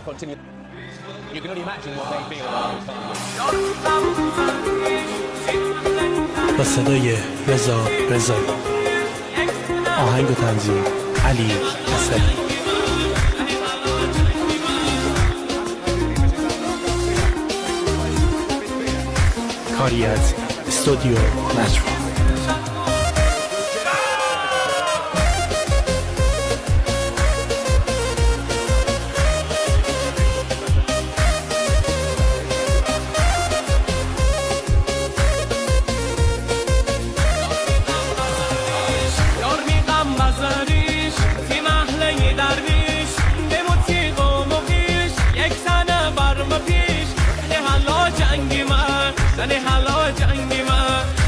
continue. You can only imagine what they feel about با صدای رضا رضایی، آهنگ و تنظیم علی حسنی، کاری از استودیو نتورک.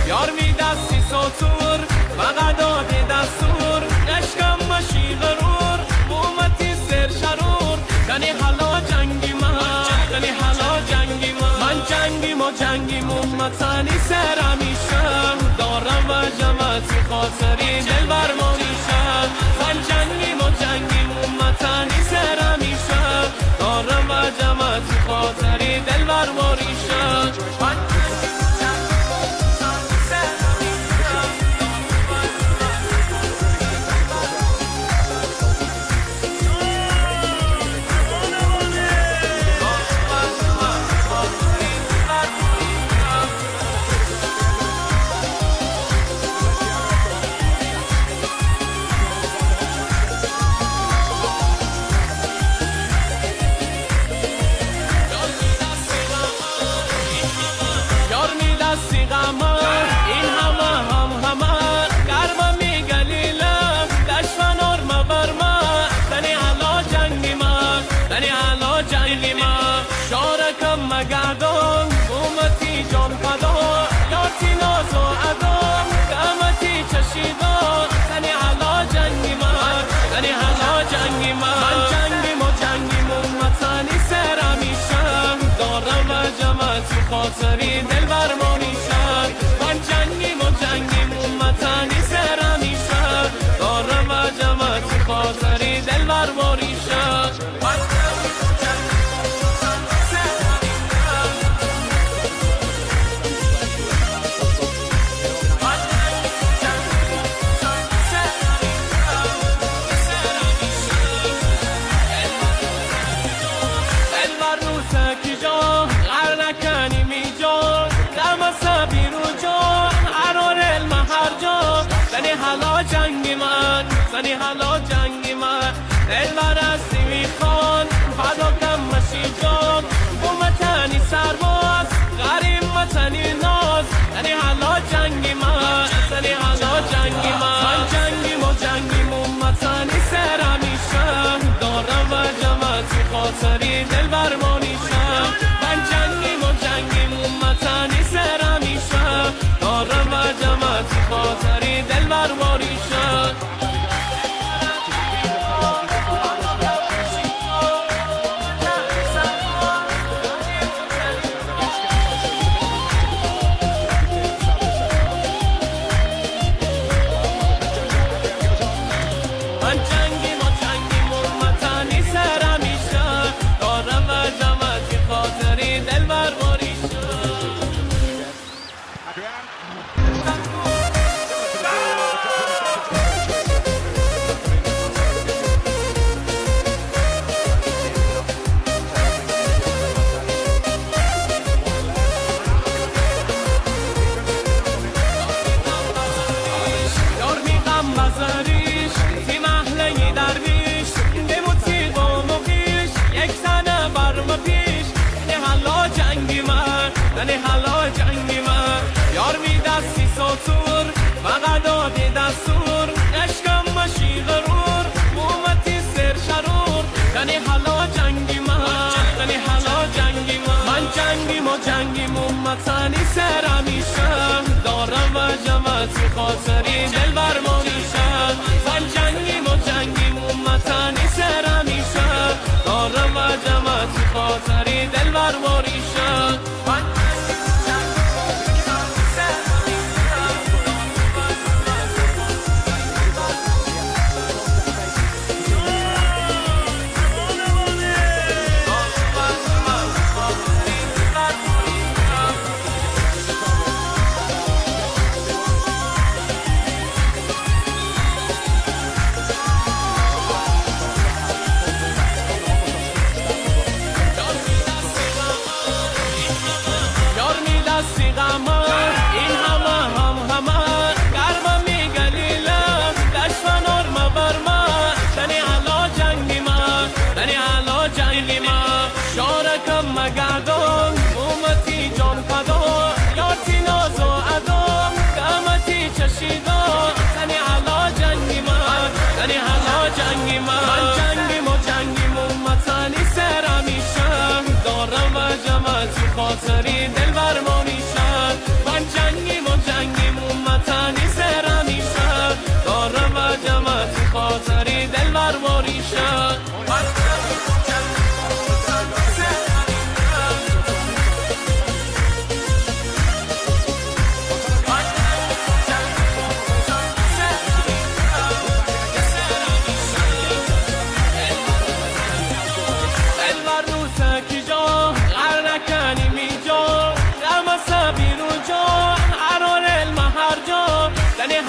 یار می دستی ساتور فقط آده دستور عشقم مشی غرور مومتی سر شرور یعنی حالا جنگی من جنگیم و جنگیم امتنی سر همیشم دارم و جمعتی خاطری دل بر ما میشم من جنگیم و جنگیم امتنی سر همیشم دارم و جمعتی خاطری دل بر ما میشم شارکم مگردان قومتی جان فدا یاتی ناز و عدا قامتی چشیدان زنی حالا جنگی من جنگیم و جنگیم امتنی سر همیشم دارم و جمعتی خاطری دل بر ما میشم من جنگیم و جنگیم امتنی سر همیشم دارم و جمعتی خاطری دل بر ما میشم زنی حالا جنگی من دل برستی میخوان فدا کم مشی جان بومتنی سرباز غریم متنی ناز زنی حالا جنگی من جنگیم و جنگیم امتنی سر همیشم دارم و جمعتی خاطری دل بر ما نیشم من جنگیم و جنگیم امتنی سر همیشم دارم و جمعتی خاطری دل بر ما نیشم حالا جنگی من یار می دستی ساتور فقط دادی دستور عشقم مشی غرور مومتی سر شرور یعنی حالا جنگی من جنگیم و جنگیم امتنی سر همیشم دارم و جمعتی خاطری دل بر ما میشم من جنگیم و جنگیم امتنی سر همیشم دارم و جمعتی خاطری دل بر ما میشم خیلی من شارکم مگردم اومتی جان فدا یارتی ناز و عدم قامتی چشیدم زنی حالا جنگی من زنی حالا جنگی من جنگیم و جنگیم امتنی سر میشم دارم و جمعتی خاطری دل بر ما میشن من جنگیم و جنگیم امتنی سر میشم دارم و جمعتی خاطری دل بر ما میشن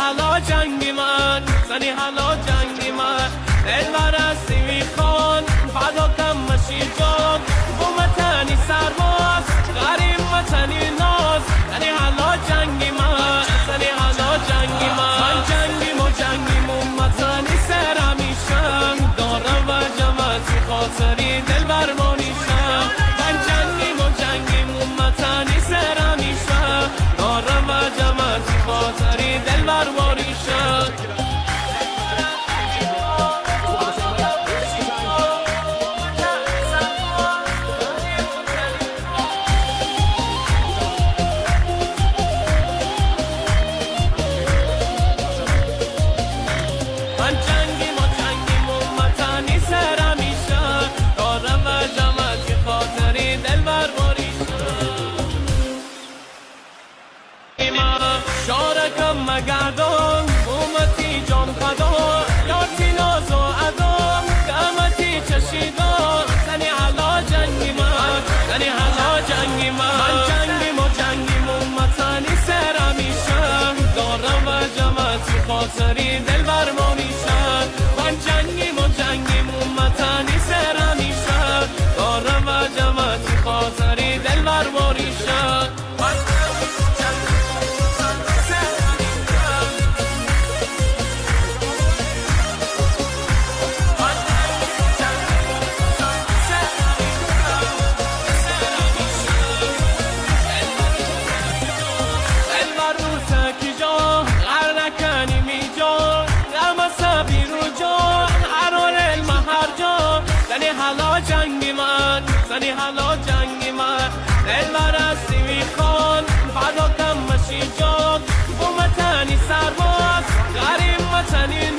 حالا جنگی من زنی حالا جنگی من دلبر هستی میخوان فدا کم مشی جان بومتنی سرباز غریم متنی ناز زنی حالا جنگی من زنی حالا جنگی من جنگیم و جنگیم امتنی سر میشم دارم و جمعتی خاطری دلبر ما میشم من جنگیم و جنگیم امتنی سر میشم دارم و جمعتی خاطری دلبر ما شارکم مگردم اومتی جان فدا یارتی ناز و عدم قامتی چشیدم زنی حالا جنگی من زنی حالا جنگی من جنگیم و جنگیم امتنی سر میشم دارم و جمعتی خاطری دل بر ما میشن من جنگیم و جنگیم امتنی سر میشم دارم و جمعتی خاطری دل بر ما میشن حالا جنگی من زنی حالا جنگی من دلبر هستی میخوان فدا کم مشی جان بومتنی سرباز غریم متنی